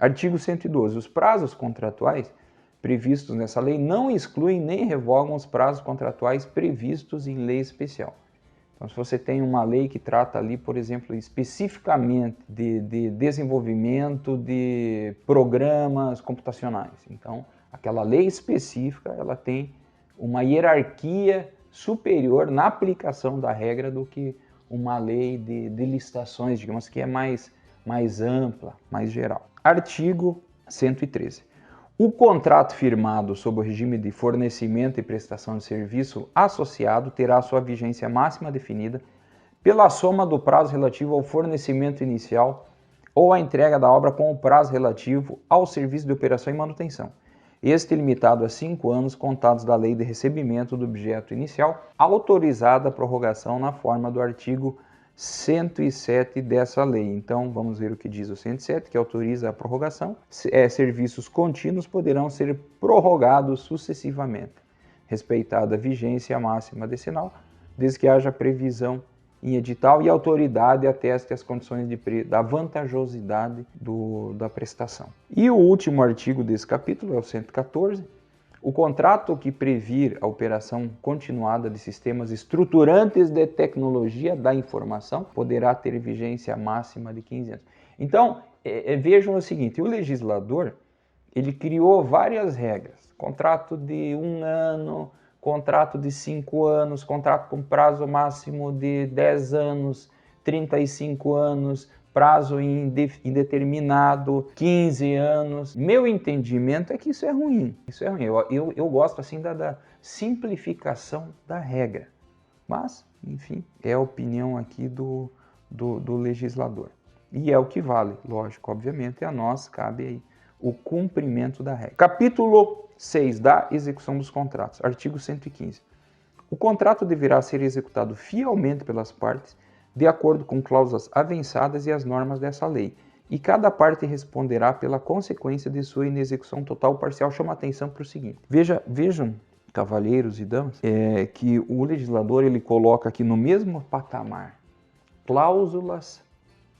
Artigo 112. Os prazos contratuais previstos nessa lei não excluem nem revogam os prazos contratuais previstos em lei especial. Então, se você tem uma lei que trata ali, por exemplo, especificamente de desenvolvimento de programas computacionais, então, aquela lei específica, ela tem uma hierarquia superior na aplicação da regra do que uma lei de licitações, digamos, que é mais ampla, mais geral. Artigo 113. O contrato firmado sob o regime de fornecimento e prestação de serviço associado terá sua vigência máxima definida pela soma do prazo relativo ao fornecimento inicial ou à entrega da obra com o prazo relativo ao serviço de operação e manutenção. Este limitado a 5 anos contados da lei de recebimento do objeto inicial, autorizada a prorrogação na forma do artigo 107 dessa lei. Então, vamos ver o que diz o 107, que autoriza a prorrogação. Serviços contínuos poderão ser prorrogados sucessivamente, respeitada a vigência máxima decenal, desde que haja previsão em edital e a autoridade ateste as condições da vantajosidade da prestação. E o último artigo desse capítulo é o 114. O contrato que previr a operação continuada de sistemas estruturantes de tecnologia da informação poderá ter vigência máxima de 15 anos. Então, vejam o seguinte, o legislador ele criou várias regras. Contrato de 1 ano, contrato de 5 anos, contrato com prazo máximo de 10 anos, 35 anos, prazo indeterminado, 15 anos. Meu entendimento é que isso é ruim. Isso é ruim. Eu gosto assim da simplificação da regra. Mas, enfim, é a opinião aqui do legislador. E é o que vale, lógico, obviamente, a nós cabe aí o cumprimento da regra. Capítulo 6 da execução dos contratos, artigo 115. O contrato deverá ser executado fielmente pelas partes, de acordo com cláusulas avançadas e as normas dessa lei, e cada parte responderá pela consequência de sua inexecução total ou parcial. Chama atenção para o seguinte, vejam, cavalheiros e damas, que o legislador ele coloca aqui no mesmo patamar cláusulas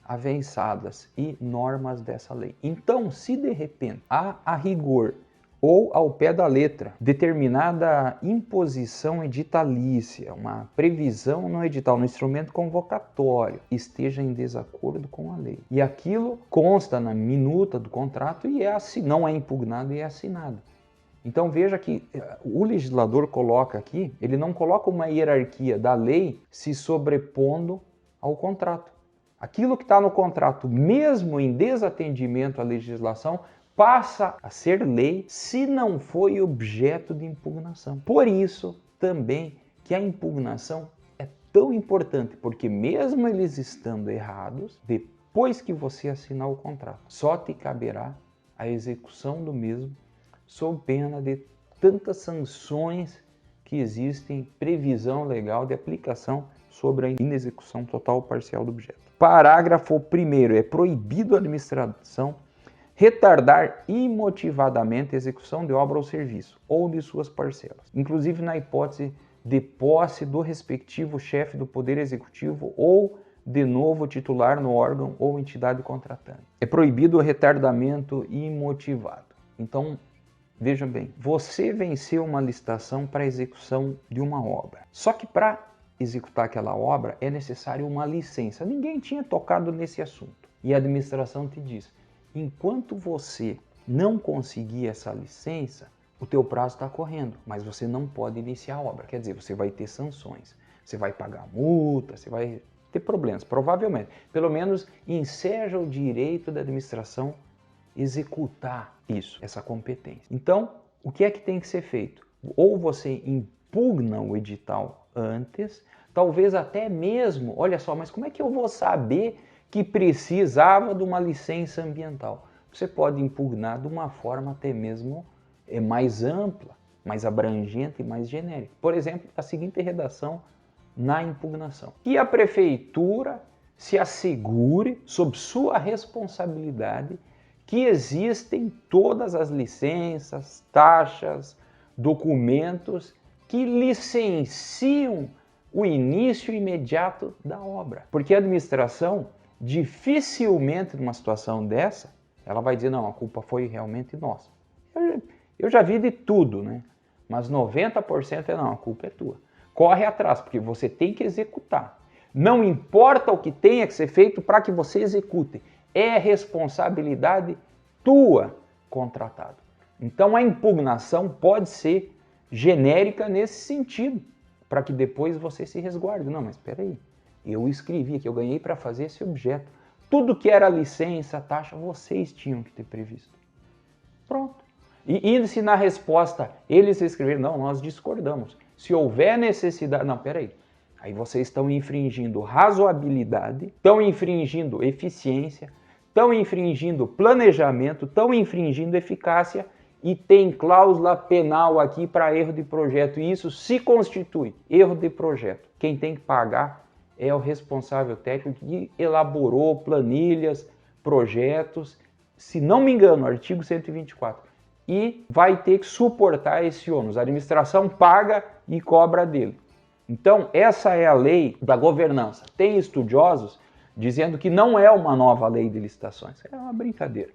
avançadas e normas dessa lei. Então, se de repente há a rigor ou ao pé da letra, determinada imposição editalícia, uma previsão no edital, no instrumento convocatório, esteja em desacordo com a lei. E aquilo consta na minuta do contrato e não é impugnado e é assinado. Então veja que o legislador coloca aqui, ele não coloca uma hierarquia da lei se sobrepondo ao contrato. Aquilo que está no contrato, mesmo em desatendimento à legislação, passa a ser lei se não foi objeto de impugnação. Por isso, também, que a impugnação é tão importante, porque mesmo eles estando errados, depois que você assinar o contrato, só te caberá a execução do mesmo, sob pena de tantas sanções que existem, previsão legal de aplicação sobre a inexecução total ou parcial do objeto. Parágrafo 1º. É proibido a administração retardar imotivadamente a execução de obra ou serviço, ou de suas parcelas, inclusive na hipótese de posse do respectivo chefe do Poder Executivo ou de novo titular no órgão ou entidade contratante. É proibido o retardamento imotivado. Então, vejam bem, você venceu uma licitação para a execução de uma obra. Só que para executar aquela obra é necessário uma licença. Ninguém tinha tocado nesse assunto. E a administração te diz, enquanto você não conseguir essa licença, o teu prazo está correndo, mas você não pode iniciar a obra. Quer dizer, você vai ter sanções, você vai pagar multa, você vai ter problemas, provavelmente. Pelo menos enseja o direito da administração executar isso, essa competência. Então, o que é que tem que ser feito? Ou você impugna o edital antes, talvez até mesmo, olha só, mas como é que eu vou saber que precisava de uma licença ambiental? Você pode impugnar de uma forma até mesmo mais ampla, mais abrangente e mais genérica. Por exemplo, a seguinte redação na impugnação: que a prefeitura se assegure, sob sua responsabilidade, que existem todas as licenças, taxas, documentos que licenciam o início imediato da obra. Porque a administração, dificilmente numa situação dessa, ela vai dizer, não, a culpa foi realmente nossa. Eu já vi de tudo, né? Mas 90% é não, a culpa é tua. Corre atrás, porque você tem que executar. Não importa o que tenha que ser feito para que você execute. É responsabilidade tua, contratado. Então a impugnação pode ser genérica nesse sentido, para que depois você se resguarde. Não, mas espera aí, eu escrevi que eu ganhei para fazer esse objeto. Tudo que era licença, taxa, vocês tinham que ter previsto. Pronto. E se na resposta eles escreveram, não, nós discordamos. Se houver necessidade, não, peraí. Aí vocês estão infringindo razoabilidade, estão infringindo eficiência, estão infringindo planejamento, estão infringindo eficácia e tem cláusula penal aqui para erro de projeto. E isso se constitui erro de projeto. Quem tem que pagar é o responsável técnico que elaborou planilhas, projetos, se não me engano, artigo 124. E vai ter que suportar esse ônus. A administração paga e cobra dele. Então, essa é a lei da governança. Tem estudiosos dizendo que não é uma nova lei de licitações. É uma brincadeira.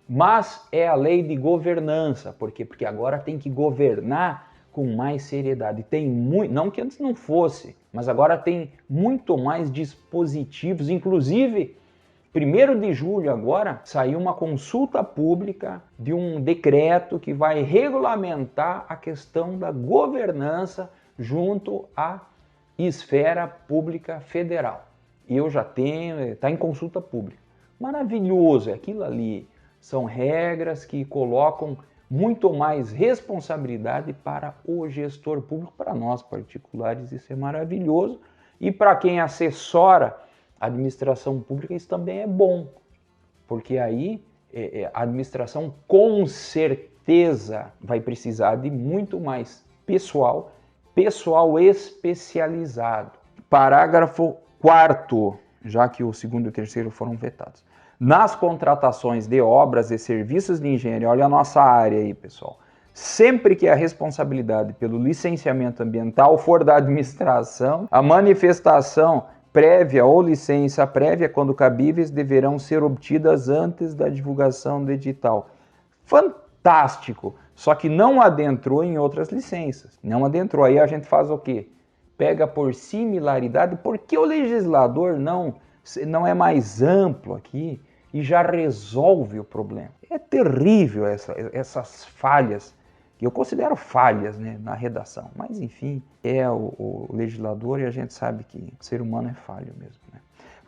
Mas é a lei de governança. Por quê? Porque agora tem que governar com mais seriedade. Tem muito, não que antes não fosse, mas agora tem muito mais dispositivos, inclusive 1º de julho agora saiu uma consulta pública de um decreto que vai regulamentar a questão da governança junto à esfera pública federal. E eu já tenho, está em consulta pública. Maravilhoso, é aquilo ali. São regras que colocam muito mais responsabilidade para o gestor público, para nós particulares, isso é maravilhoso. E para quem assessora a administração pública, isso também é bom, porque aí a administração com certeza vai precisar de muito mais pessoal especializado. Parágrafo 4º, já que o 2º e o 3º foram vetados. Nas contratações de obras e serviços de engenharia, olha a nossa área aí, pessoal. Sempre que a responsabilidade pelo licenciamento ambiental for da administração, a manifestação prévia ou licença prévia, quando cabíveis, deverão ser obtidas antes da divulgação do edital. Fantástico! Só que não adentrou em outras licenças. Não adentrou. Aí a gente faz o quê? Pega por similaridade, porque o legislador não é mais amplo aqui e já resolve o problema. É terrível essas falhas, que eu considero falhas, né, na redação. Mas, enfim, é o legislador e a gente sabe que o ser humano é falho mesmo, né?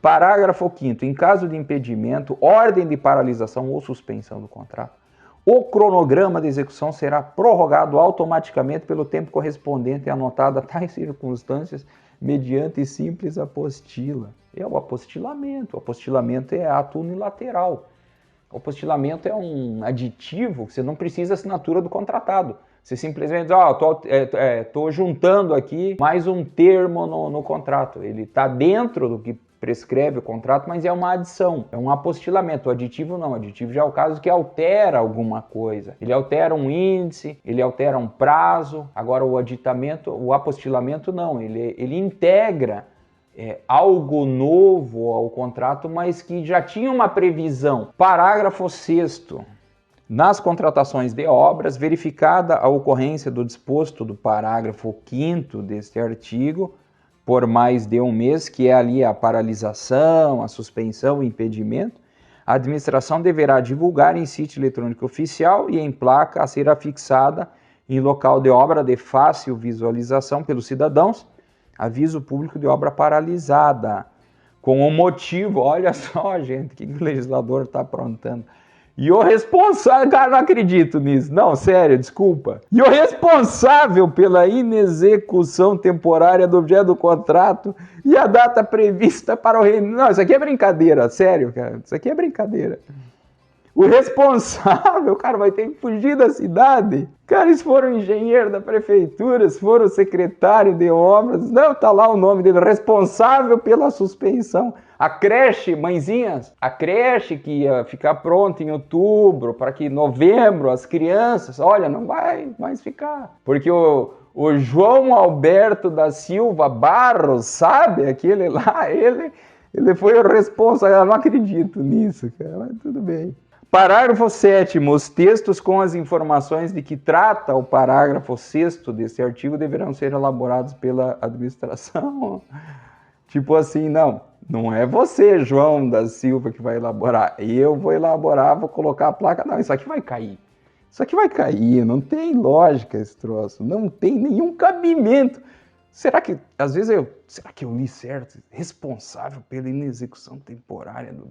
Parágrafo 5º. Em caso de impedimento, ordem de paralisação ou suspensão do contrato, o cronograma de execução será prorrogado automaticamente pelo tempo correspondente anotado a tais circunstâncias mediante simples apostila. É o apostilamento. O apostilamento é ato unilateral. O apostilamento é um aditivo que você não precisa assinatura do contratado. Você simplesmente diz, estou juntando aqui mais um termo no contrato. Ele está dentro do que prescreve o contrato, mas é uma adição, é um apostilamento. O aditivo não, o aditivo já é o caso que altera alguma coisa. Ele altera um índice, ele altera um prazo. Agora o apostilamento não, ele integra algo novo ao contrato, mas que já tinha uma previsão. Parágrafo 6º. Nas contratações de obras, verificada a ocorrência do disposto do parágrafo 5º deste artigo, por mais de um mês, que é ali a paralisação, a suspensão, o impedimento, a administração deverá divulgar em sítio eletrônico oficial e em placa a ser afixada em local de obra de fácil visualização pelos cidadãos, aviso público de obra paralisada, com o motivo, olha só, gente, o que o legislador está aprontando. E o responsável, cara, não acredito nisso, não, sério, desculpa. E o responsável pela inexecução temporária do objeto do contrato e a data prevista para o reino. Não, isso aqui é brincadeira, sério, cara, isso aqui é brincadeira. O responsável, cara, vai ter que fugir da cidade. Cara, se for o engenheiro da prefeitura, se for o secretário de obras, não, tá lá o nome dele, responsável pela suspensão. A creche, mãezinhas, a creche que ia ficar pronta em outubro, para que em novembro as crianças, olha, não vai mais ficar. Porque o João Alberto da Silva Barros, sabe, aquele lá, ele foi o responsável. Eu não acredito nisso, cara, mas tudo bem. Parágrafo 7º. Os textos com as informações de que trata o parágrafo 6º deste artigo deverão ser elaborados pela administração. Tipo assim, não é você, João da Silva, que vai elaborar. Eu vou elaborar, vou colocar a placa. Não, isso aqui vai cair. Isso aqui vai cair, não tem lógica esse troço, não tem nenhum cabimento. Será que, às vezes, será que eu li certo? Responsável pela inexecução temporária do...